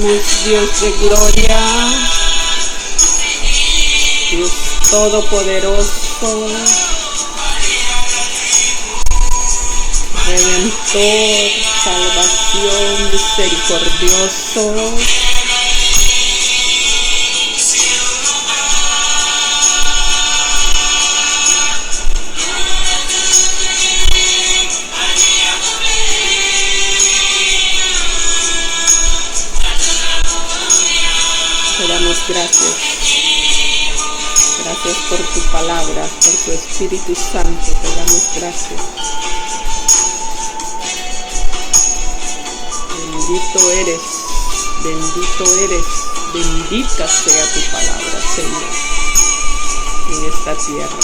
alabamos, Dios de gloria, Dios todopoderoso, Redentor, salvación, misericordioso. Te damos gracias. Gracias por tu palabra, por tu Espíritu Santo. Te damos gracias. Bendito eres, bendita sea tu palabra, Señor, en esta tierra.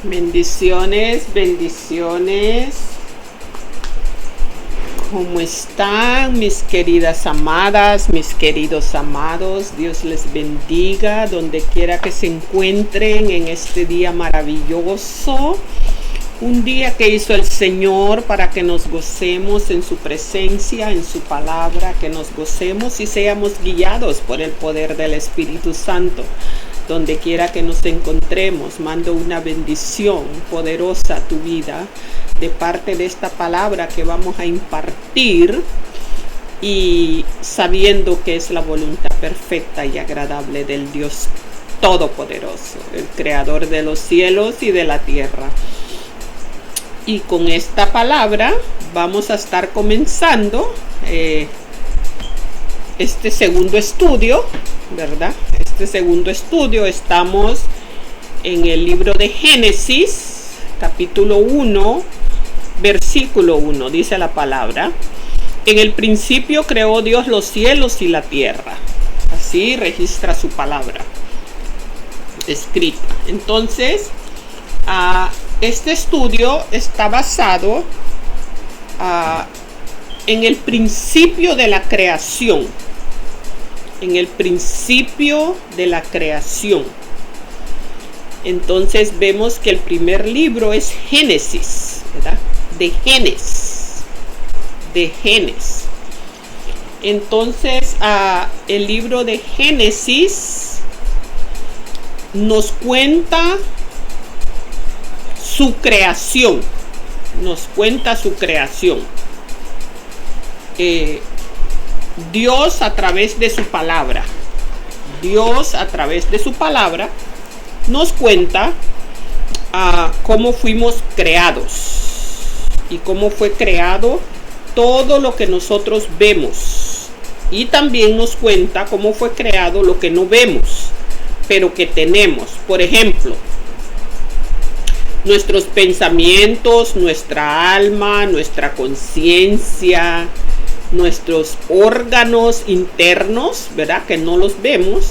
Bendiciones, bendiciones. ¿Cómo están mis queridas amadas, mis queridos amados? Dios les bendiga donde quiera que se encuentren en este día maravilloso. Un día que hizo el Señor para que nos gocemos en su presencia, en su palabra, que nos gocemos y seamos guiados por el poder del Espíritu Santo. Donde quiera que nos encontremos, mando una bendición poderosa a tu vida de parte de esta palabra que vamos a impartir y sabiendo que es la voluntad perfecta y agradable del Dios Todopoderoso, el Creador de los cielos y de la tierra. Y con esta palabra vamos a estar comenzando este segundo estudio, ¿verdad? Este segundo estudio estamos en el libro de Génesis, capítulo 1, versículo 1, dice la palabra: en el principio creó Dios los cielos y la tierra. Así registra su palabra escrita. Entonces, este estudio está basado en el principio de la creación. En el principio de la creación. Entonces vemos que el primer libro es Génesis, ¿verdad? De Génesis. Entonces, el libro de Génesis nos cuenta su creación. Dios a través de su palabra. Nos cuenta cómo fuimos creados y cómo fue creado todo lo que nosotros vemos. Y también nos cuenta cómo fue creado lo que no vemos, pero que tenemos. Por ejemplo, nuestros pensamientos, nuestra alma, nuestra conciencia, nuestros órganos internos, ¿verdad? Que no los vemos,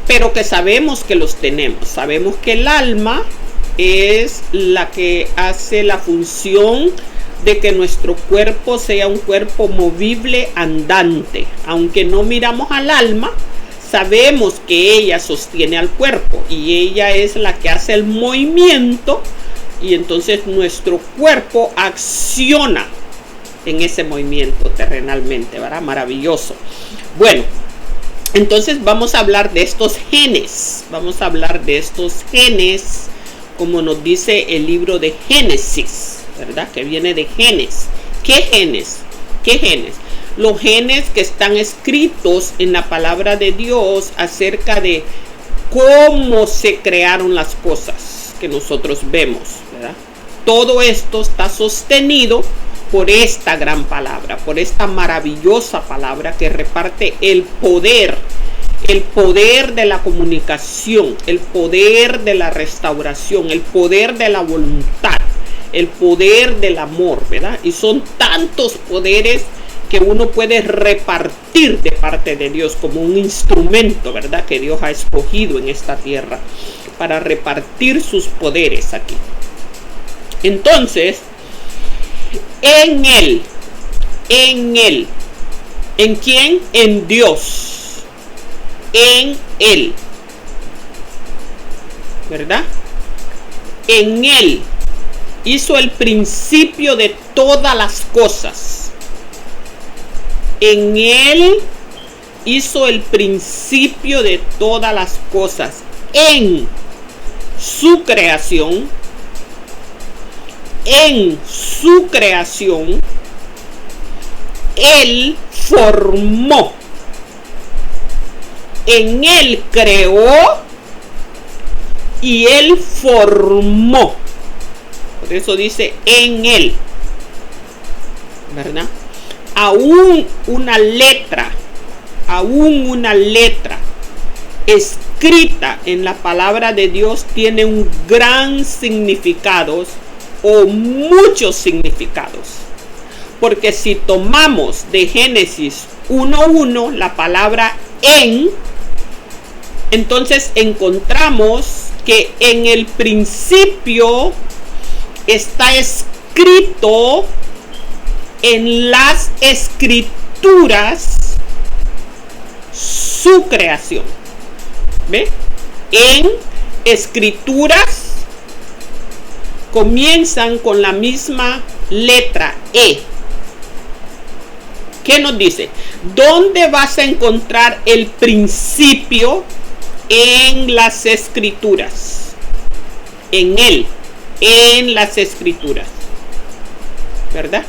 pero que sabemos que los tenemos. Sabemos que el alma es la que hace la función de que nuestro cuerpo sea un cuerpo movible, andante. Aunque no miramos al alma, sabemos que ella sostiene al cuerpo y ella es la que hace el movimiento, y entonces nuestro cuerpo acciona en ese movimiento terrenalmente, ¿verdad? Maravilloso. Bueno, entonces vamos a hablar de estos genes. Como nos dice el libro de Génesis, ¿verdad? Que viene de genes. ¿Qué genes? Los genes que están escritos en la palabra de Dios acerca de cómo se crearon las cosas que nosotros vemos, ¿verdad? Todo esto está sostenido por esta gran palabra, por esta maravillosa palabra que reparte el poder de la comunicación, el poder de la restauración, el poder de la voluntad, el poder del amor, ¿verdad? Y son tantos poderes que uno puede repartir de parte de Dios como un instrumento, ¿verdad? Que Dios ha escogido en esta tierra para repartir sus poderes aquí. Entonces, ¿en quién? En Dios. En Él, ¿verdad? En Él hizo el principio de todas las cosas. En Él hizo el principio de todas las cosas. En su creación, Él formó. En Él creó y Él formó. Por eso dice en Él, ¿verdad? Aún una letra escrita en la palabra de Dios tiene un gran significado o muchos significados. Porque si tomamos de Génesis 1:1 la palabra en, entonces encontramos que en el principio está escrito en las escrituras su creación. ¿Ve? En escrituras comienzan con la misma letra E. ¿Qué nos dice? ¿Dónde vas a encontrar el principio? En las escrituras. En Él. En las escrituras. ¿Verdad?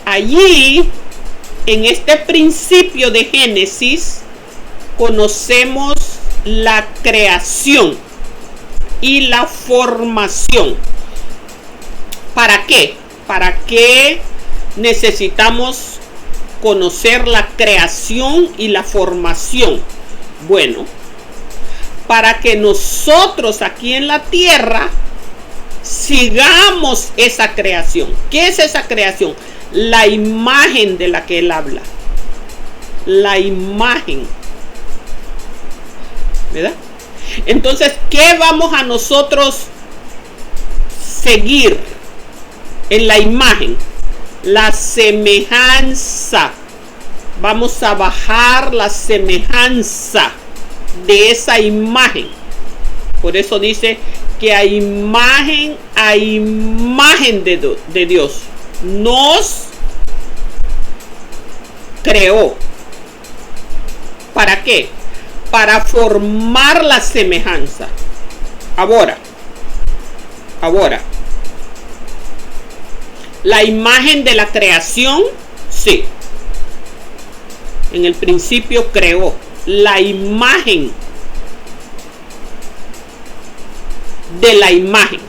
Allí, en este principio de Génesis, conocemos la creación y la formación. ¿Para qué? ¿Para qué necesitamos conocer la creación y la formación? Bueno, para que nosotros aquí en la tierra sigamos esa creación. ¿Qué es esa creación? La imagen de la que él habla. La imagen. ¿Verdad? Entonces, ¿qué vamos a nosotros seguir en la imagen? La semejanza. Vamos a bajar la semejanza de esa imagen. Por eso dice que a imagen de Dios nos creó. ¿Para qué? Para formar la semejanza. Ahora, la imagen de la creación, sí. En el principio creó la imagen de la imagen.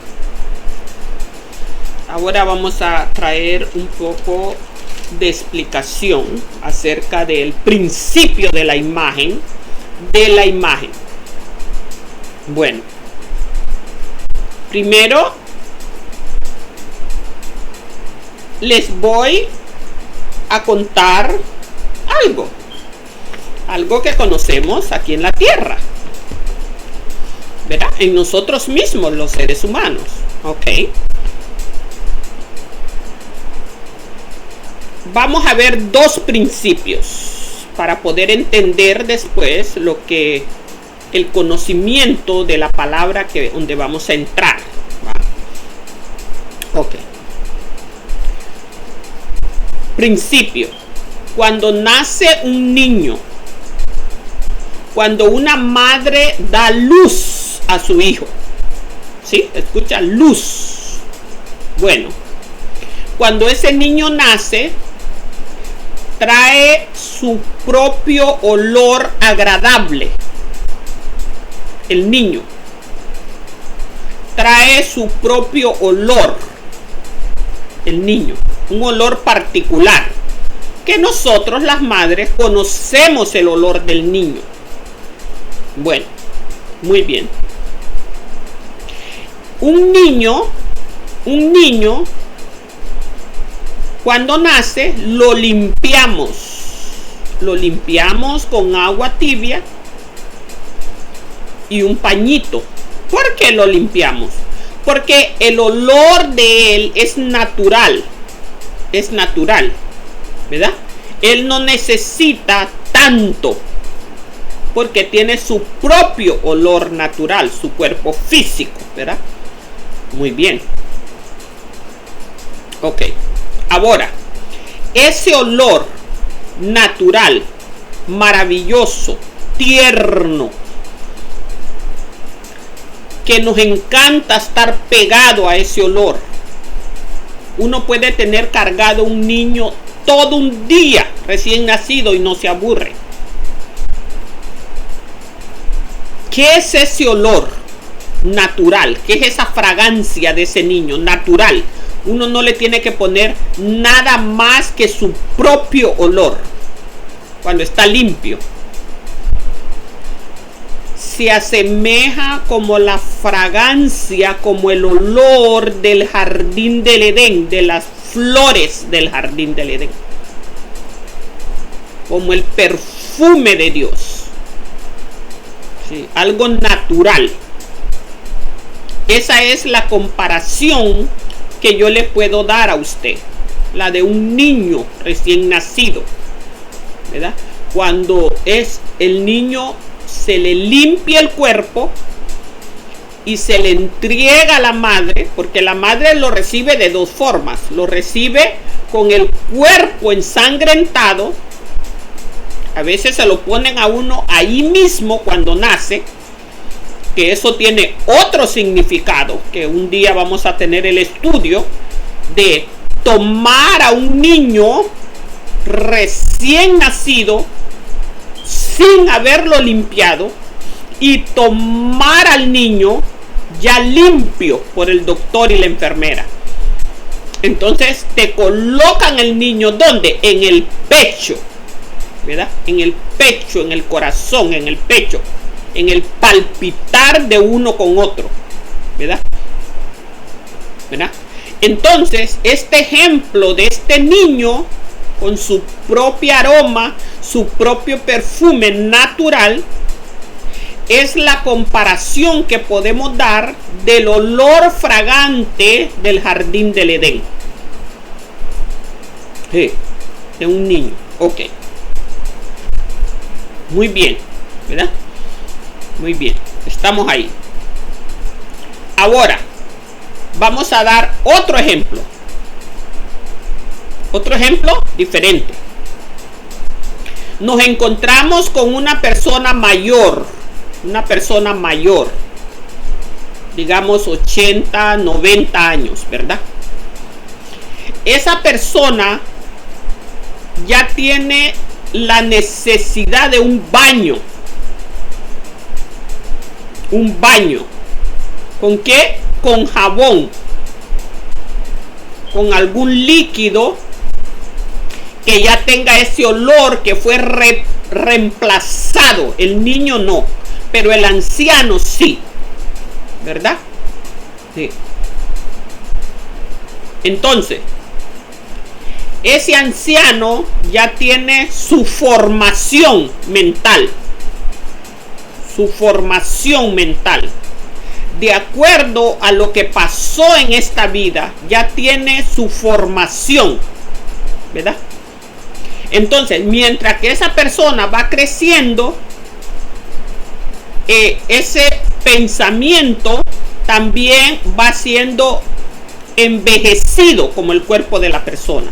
Ahora vamos a traer un poco de explicación acerca del principio de la imagen. Bueno, primero les voy a contar algo que conocemos aquí en la tierra, ¿verdad? En nosotros mismos, los seres humanos, ¿ok? Vamos a ver dos principios para poder entender después lo que el conocimiento de la palabra donde vamos a entrar, ¿va? Ok. Principio. Cuando nace un niño, cuando una madre da luz a su hijo, ¿sí? Escucha, luz. Bueno, cuando ese niño nace, trae su propio olor agradable. El niño trae su propio olor. El niño, un olor particular, que nosotros las madres conocemos el olor del niño. Bueno, muy bien. Un niño cuando nace lo limpiamos con agua tibia y un pañito. ¿Por qué lo limpiamos? Porque el olor de él es natural, ¿verdad? Él no necesita tanto, porque tiene su propio olor natural, su cuerpo físico, ¿verdad? Muy bien. Ok. Ahora, ese olor natural, maravilloso, tierno, que nos encanta estar pegado a ese olor. Uno puede tener cargado un niño todo un día recién nacido y no se aburre. ¿Qué es ese olor natural? ¿Qué es esa fragancia de ese niño natural? Uno no le tiene que poner nada más que su propio olor cuando está limpio. Se asemeja como la fragancia, como el olor del jardín del Edén, de las flores del jardín del Edén, como el perfume de Dios. Sí, algo natural. Esa es la comparación que yo le puedo dar a usted, la de un niño recién nacido, ¿verdad? Cuando es el niño, se le limpia el cuerpo y se le entrega a la madre, porque la madre lo recibe de dos formas. Lo recibe con el cuerpo ensangrentado. A veces se lo ponen a uno ahí mismo cuando nace, que eso tiene otro significado, que un día vamos a tener el estudio de tomar a un niño recién nacido sin haberlo limpiado y tomar al niño ya limpio por el doctor y la enfermera. Entonces te colocan el niño, ¿dónde? En el pecho, ¿verdad? En el pecho, en el corazón, en el pecho, en el palpitar de uno con otro, ¿verdad? ¿Verdad? Entonces, este ejemplo de este niño con su propio aroma, su propio perfume natural, es la comparación que podemos dar del olor fragante del jardín del Edén. Sí, de un niño. Ok. Muy bien, ¿verdad? Muy bien, estamos ahí. Ahora, vamos a dar otro ejemplo. Otro ejemplo diferente. nos encontramos con una persona mayor, digamos 80, 90 años, ¿verdad? Esa persona ya tiene la necesidad de un baño. Un baño. ¿Con qué? Con jabón. Con algún líquido que ya tenga ese olor que fue reemplazado. El niño no, pero el anciano sí. ¿Verdad? Sí. Entonces, ese anciano ya tiene su formación mental. Su formación mental. De acuerdo a lo que pasó en esta vida, ya tiene su formación. ¿Verdad? Entonces, mientras que esa persona va creciendo, ese pensamiento también va siendo envejecido como el cuerpo de la persona.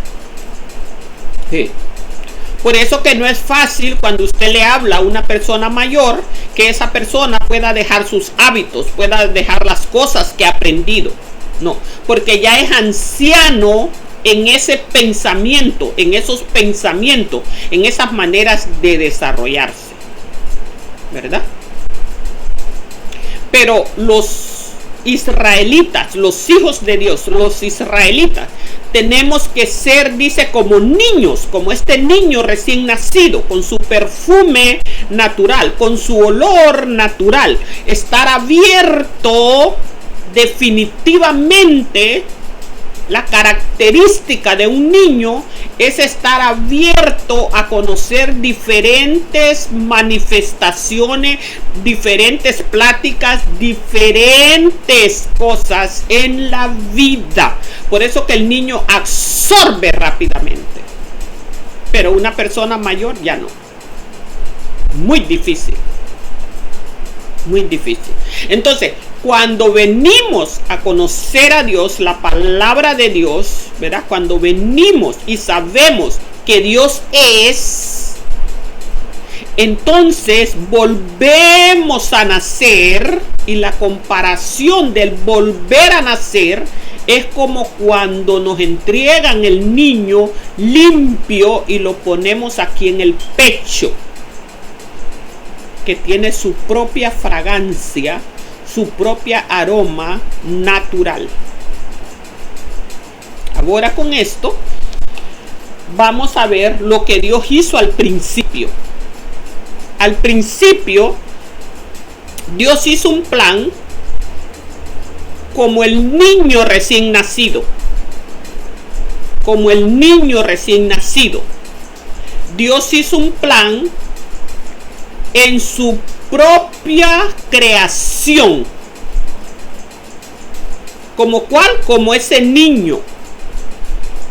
Sí. Por eso que no es fácil cuando usted le habla a una persona mayor que esa persona pueda dejar sus hábitos, pueda dejar las cosas que ha aprendido. No, porque ya es anciano en ese pensamiento, en esos pensamientos, en esas maneras de desarrollarse. ¿Verdad? Pero los israelitas, los hijos de Dios, los israelitas, tenemos que ser, dice, como niños, como este niño recién nacido, con su perfume natural, con su olor natural, estar abierto. Definitivamente la característica de un niño es estar abierto a conocer diferentes manifestaciones, diferentes pláticas, diferentes cosas en la vida. Por eso que el niño absorbe rápidamente. Pero una persona mayor ya no. Muy difícil. Muy difícil. Entonces, cuando venimos a conocer a Dios, la palabra de Dios, ¿verdad? Cuando venimos y sabemos que Dios es, entonces volvemos a nacer, y la comparación del volver a nacer es como cuando nos entregan el niño limpio y lo ponemos aquí en el pecho, que tiene su propia fragancia, su propia aroma natural. Ahora con esto vamos a ver lo que Dios hizo al principio. Al principio Dios hizo un plan como el niño recién nacido. Como el niño recién nacido. Dios hizo un plan en su propia creación. ¿Como cuál? Como ese niño.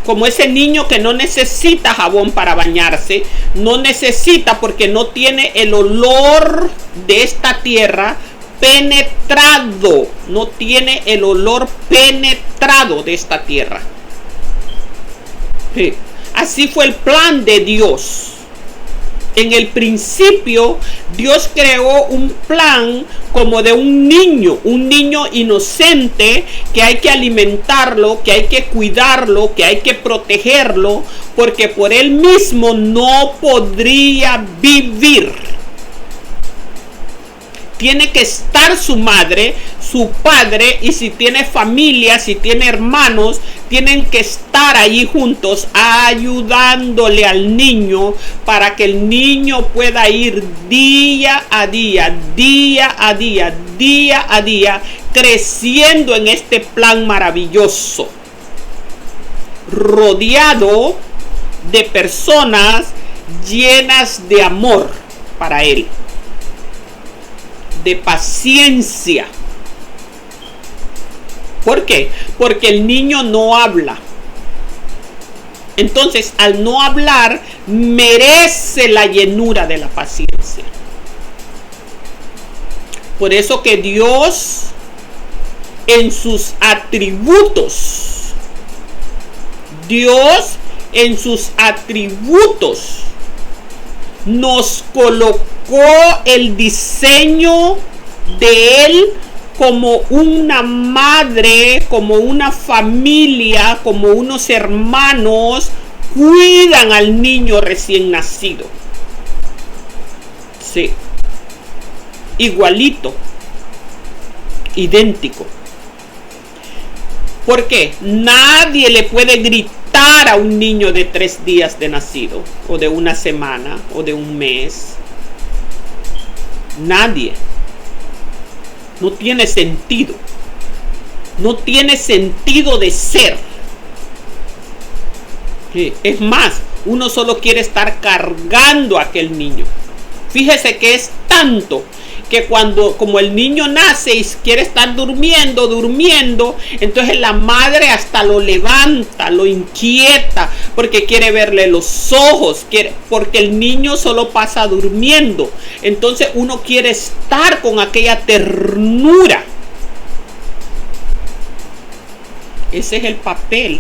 Como ese niño que no necesita jabón para bañarse. No necesita, porque no tiene el olor de esta tierra penetrado. No tiene el olor penetrado de esta tierra. Sí. Así fue el plan de Dios. En el principio, Dios creó un plan como de un niño inocente, que hay que alimentarlo, que hay que cuidarlo, que hay que protegerlo, porque por él mismo no podría vivir. Tiene que estar su madre, su padre, y si tiene familia, si tiene hermanos, tienen que estar allí juntos ayudándole al niño, para que el niño pueda ir día a día, creciendo en este plan maravilloso, rodeado de personas llenas de amor para él, de paciencia. ¿Por qué? Porque el niño no habla. Entonces, al no hablar, merece la llenura de la paciencia. Por eso que Dios, en sus atributos, nos colocó el diseño de Él como una madre, como una familia, como unos hermanos, cuidan al niño recién nacido. Sí, igualito, idéntico. ¿Por qué? Nadie le puede gritar a un niño de 3 días de nacido, o de una semana, o de un mes. Nadie. No tiene sentido. No tiene sentido de ser. Es más, uno solo quiere estar cargando a aquel niño. Fíjese que es tanto que como el niño nace y quiere estar durmiendo, entonces la madre hasta lo levanta, lo inquieta, porque quiere verle los ojos, porque el niño solo pasa durmiendo. Entonces uno quiere estar con aquella ternura. Ese es el papel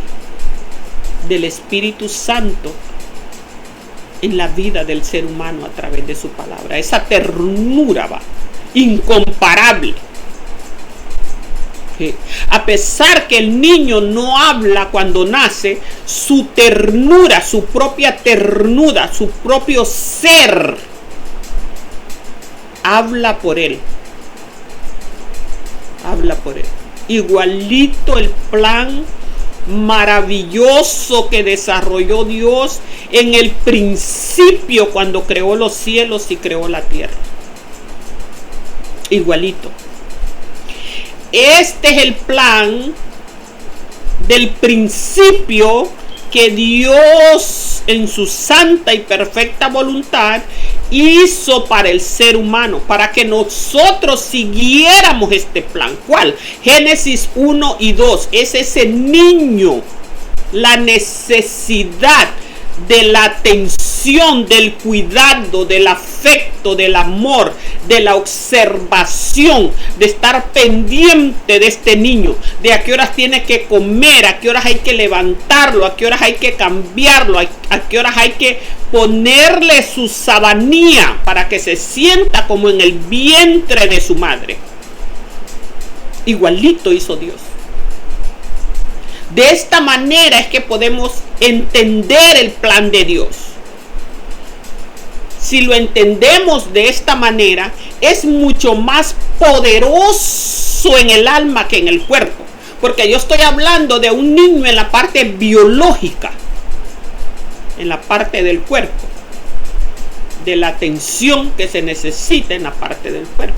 del Espíritu Santo en la vida del ser humano a través de su palabra. Esa ternura va, incomparable. A pesar que el niño no habla cuando nace, su ternura, su propia ternura, su propio ser, habla por él. Habla por él. Igualito el plan maravilloso que desarrolló Dios en el principio cuando creó los cielos y creó la tierra. Igualito. Este es el plan del principio que Dios en su santa y perfecta voluntad hizo para el ser humano, para que nosotros siguiéramos este plan. ¿Cuál? Génesis 1 y 2. Es ese niño, la necesidad de la atención, del cuidado, del afecto, del amor, de la observación, de estar pendiente de este niño, de a qué horas tiene que comer, a qué horas hay que levantarlo, a qué horas hay que cambiarlo, a qué horas hay que ponerle su sabanía para que se sienta como en el vientre de su madre. Igualito hizo Dios. De esta manera es que podemos entender el plan de Dios. Si lo entendemos de esta manera, es mucho más poderoso en el alma que en el cuerpo. Porque yo estoy hablando de un niño en la parte biológica, en la parte del cuerpo, de la atención que se necesita en la parte del cuerpo.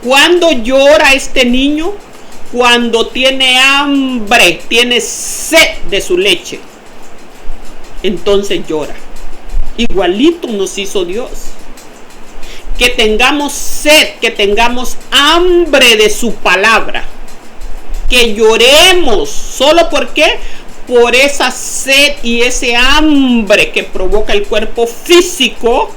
¿Cuándo llora este niño? Cuando tiene hambre, tiene sed de su leche, entonces llora. Igualito nos hizo Dios. Que tengamos sed, que tengamos hambre de su palabra. Que lloremos. ¿Solo por qué? Por esa sed y ese hambre que provoca el cuerpo físico.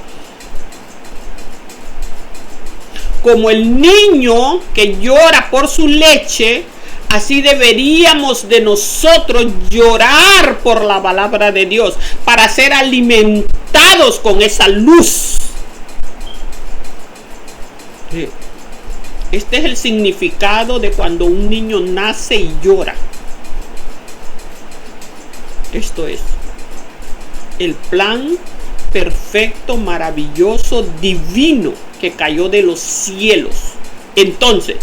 Como el niño que llora por su leche, así deberíamos de nosotros llorar por la palabra de Dios, para ser alimentados con esa luz. Este es el significado de cuando un niño nace y llora. Esto es el plan perfecto, maravilloso, divino que cayó de los cielos. Entonces,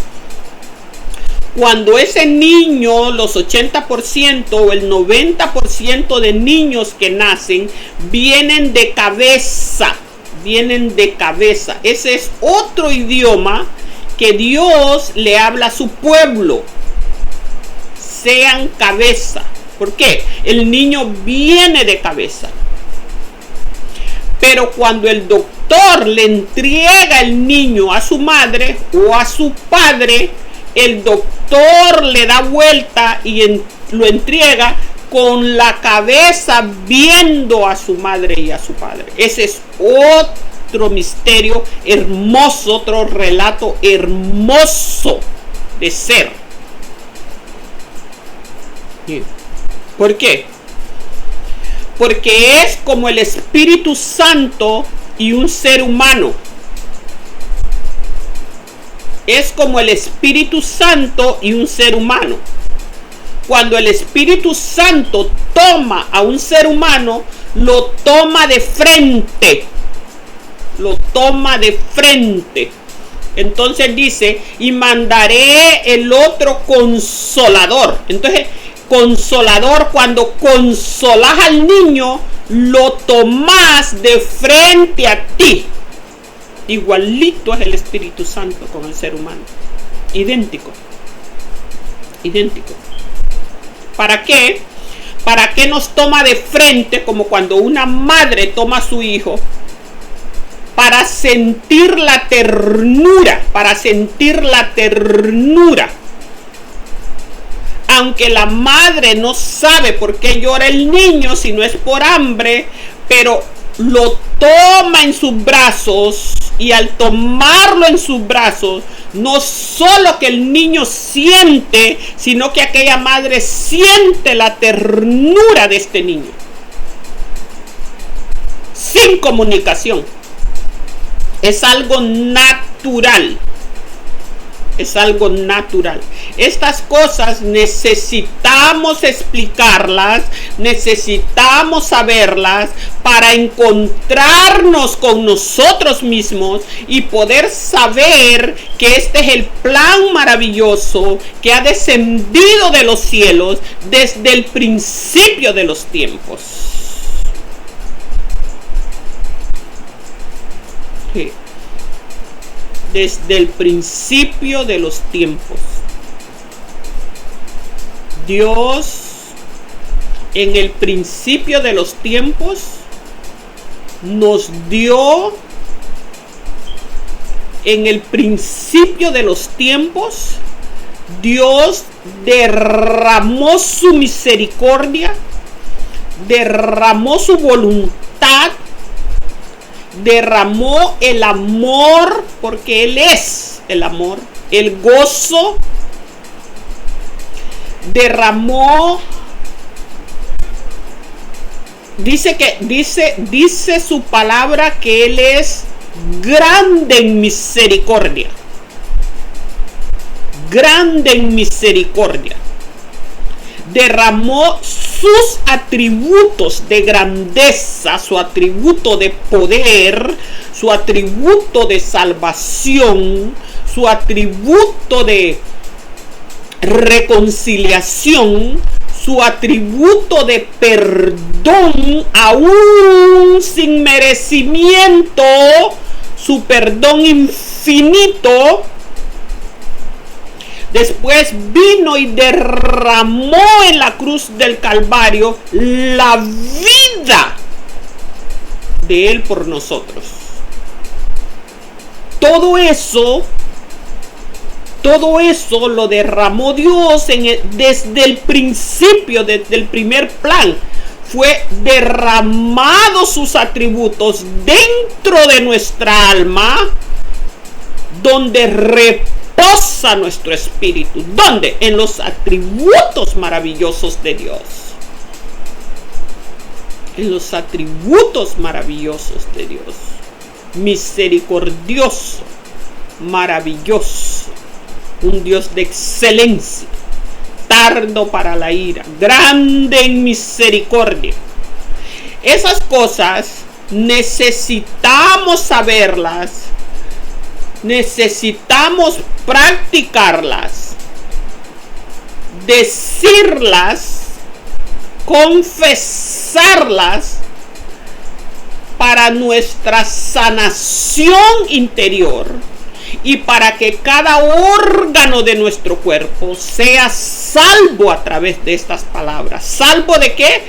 cuando ese niño, los 80% o el 90% de niños que nacen vienen de cabeza, ese es otro idioma que Dios le habla a su pueblo. Sean cabeza. ¿Por qué? El niño viene de cabeza. Pero cuando el doctor le entrega el niño a su madre o a su padre, el doctor le da vuelta y lo entrega con la cabeza viendo a su madre y a su padre. Ese es otro misterio hermoso, otro relato hermoso de ser. ¿Por qué? porque es como el Espíritu Santo y un ser humano. Es como el Espíritu Santo y un ser humano. Cuando el Espíritu Santo toma a un ser humano, lo toma de frente. Lo toma de frente. Entonces dice, y mandaré el otro consolador. Entonces, consolador, cuando consolas al niño, lo tomas de frente a ti. Igualito es el Espíritu Santo con el ser humano. Idéntico. Idéntico. ¿Para qué? ¿Para qué nos toma de frente como cuando una madre toma a su hijo? Para sentir la ternura, para sentir la ternura. Aunque la madre no sabe por qué llora el niño, si no es por hambre, pero lo toma en sus brazos, y al tomarlo en sus brazos, no solo que el niño siente, sino que aquella madre siente la ternura de este niño. Sin comunicación. Es algo natural. Es algo natural. Estas cosas necesitamos explicarlas, necesitamos saberlas para encontrarnos con nosotros mismos y poder saber que este es el plan maravilloso que ha descendido de los cielos desde el principio de los tiempos. Sí. Desde el principio de los tiempos. Dios, en el principio de los tiempos, nos dio, en el principio de los tiempos, Dios derramó su misericordia, derramó su voluntad, derramó el amor, porque Él es el amor, el gozo, derramó, dice su palabra que Él es grande en misericordia, grande en misericordia. Derramó sus atributos de grandeza, su atributo de poder, su atributo de salvación, su atributo de reconciliación, su atributo de perdón, aún sin merecimiento, su perdón infinito. Después vino y derramó en la cruz del Calvario la vida de Él por nosotros. Todo eso lo derramó Dios desde el principio, desde el primer plan. Fue derramado sus atributos dentro de nuestra alma, donde reposa nuestro espíritu. ¿Dónde? En los atributos maravillosos de Dios. En los atributos maravillosos de Dios. Misericordioso, maravilloso, un Dios de excelencia, tardo para la ira, grande en misericordia. Esas cosas necesitamos saberlas, necesitamos practicarlas, decirlas, confesarlas para nuestra sanación interior y para que cada órgano de nuestro cuerpo sea salvo a través de estas palabras. ¿Salvo de qué?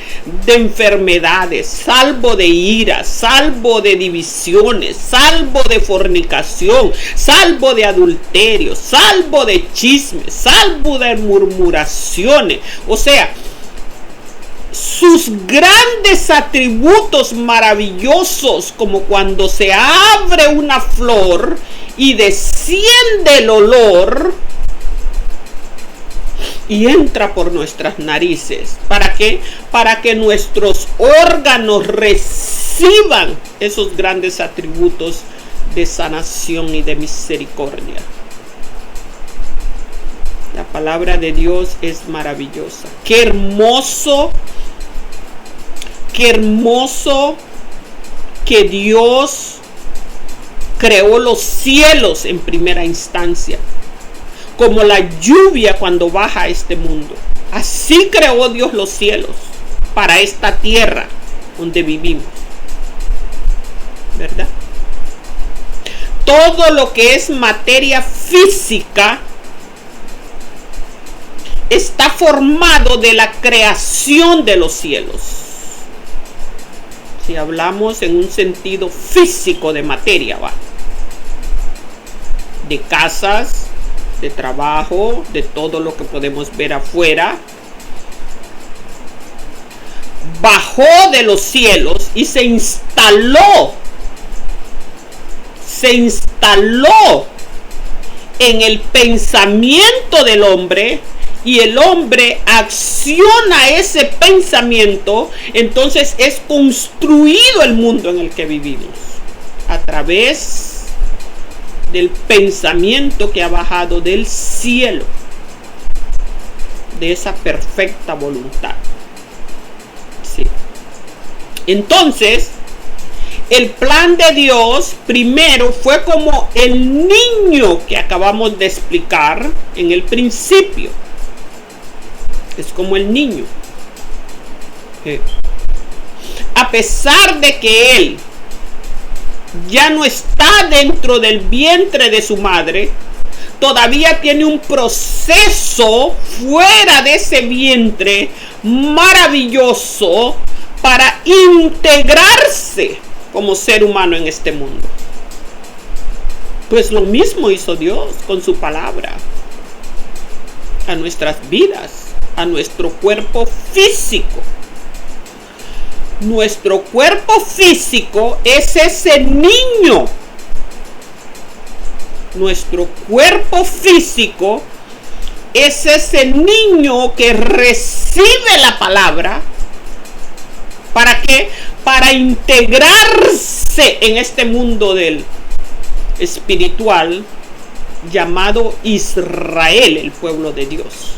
De enfermedades, salvo de ira, salvo de divisiones, salvo de fornicación, salvo de adulterio, salvo de chismes, salvo de murmuraciones. O sea, sus grandes atributos maravillosos, como cuando se abre una flor y desciende el olor, y entra por nuestras narices. ¿Para qué? Para que nuestros órganos reciban esos grandes atributos de sanación y de misericordia. La palabra de Dios es maravillosa. Qué hermoso que Dios creó los cielos en primera instancia, como la lluvia cuando baja a este mundo. Así creó Dios los cielos para esta tierra donde vivimos, ¿verdad? Todo lo que es materia física está formado de la creación de los cielos. Si hablamos en un sentido físico de materia, ¿va? De casas, de trabajo, de todo lo que podemos ver afuera, bajó de los cielos y se instaló en el pensamiento del hombre, y el hombre acciona ese pensamiento. Entonces es construido el mundo en el que vivimos a través del pensamiento que ha bajado del cielo, de esa perfecta voluntad. Sí. Entonces, el plan de Dios primero fue como el niño que acabamos de explicar en el principio. Es como el niño. A pesar de que él ya no está dentro del vientre de su madre, todavía tiene un proceso fuera de ese vientre maravilloso para integrarse como ser humano en este mundo. Pues lo mismo hizo Dios con su palabra a nuestras vidas, a nuestro cuerpo físico. Nuestro cuerpo físico es ese niño. Nuestro cuerpo físico es ese niño que recibe la palabra. ¿Para qué? Para integrarse en este mundo del espiritual llamado Israel, el pueblo de Dios.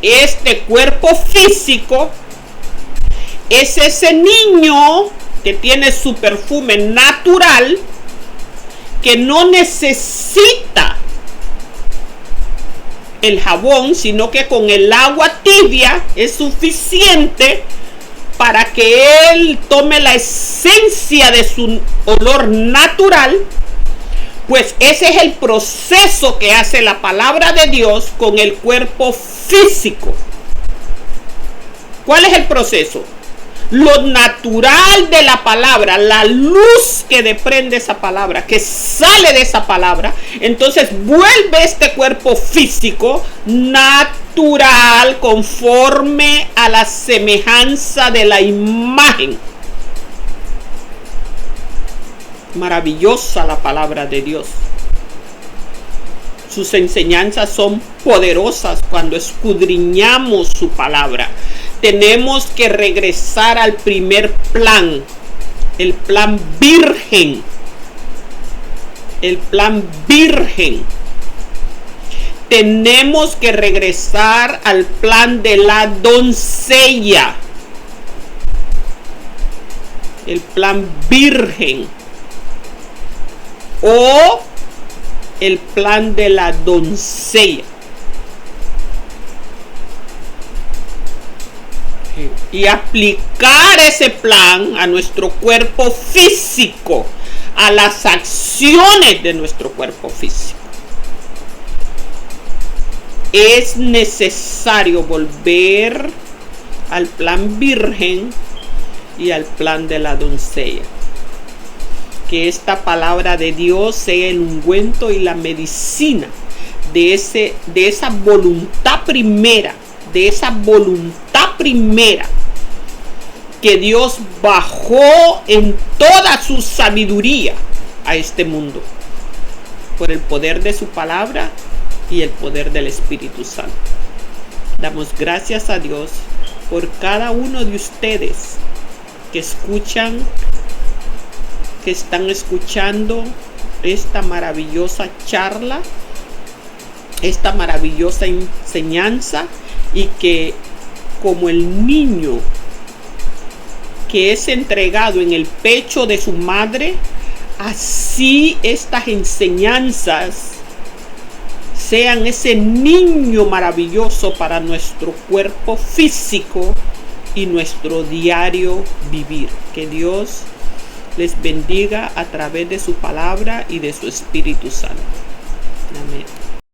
Este cuerpo físico es ese niño que tiene su perfume natural, que no necesita el jabón, sino que con el agua tibia es suficiente para que él tome la esencia de su olor natural. Pues ese es el proceso que hace la palabra de Dios con el cuerpo físico. ¿Cuál es el proceso? Lo natural de la palabra, la luz que desprende esa palabra, que sale de esa palabra, entonces vuelve este cuerpo físico natural conforme a la semejanza de la imagen. Maravillosa la palabra de Dios. Sus enseñanzas son poderosas cuando escudriñamos su palabra. Tenemos que regresar al primer plan, el plan virgen. El plan virgen. Tenemos que regresar al plan de la doncella. El plan virgen. O el plan de la doncella. Y aplicar ese plan a nuestro cuerpo físico, a las acciones de nuestro cuerpo físico. Es necesario volver al plan virgen y al plan de la doncella. Que esta palabra de Dios sea el ungüento y la medicina de esa voluntad primera, que Dios bajó en toda su sabiduría a este mundo por el poder de su palabra y el poder del Espíritu Santo. Damos gracias a Dios por cada uno de ustedes que escuchan, que están escuchando esta maravillosa charla, esta maravillosa enseñanza, y que como el niño que es entregado en el pecho de su madre, así estas enseñanzas sean ese niño maravilloso para nuestro cuerpo físico y nuestro diario vivir. Que Dios les bendiga a través de su palabra y de su Espíritu Santo. Amén.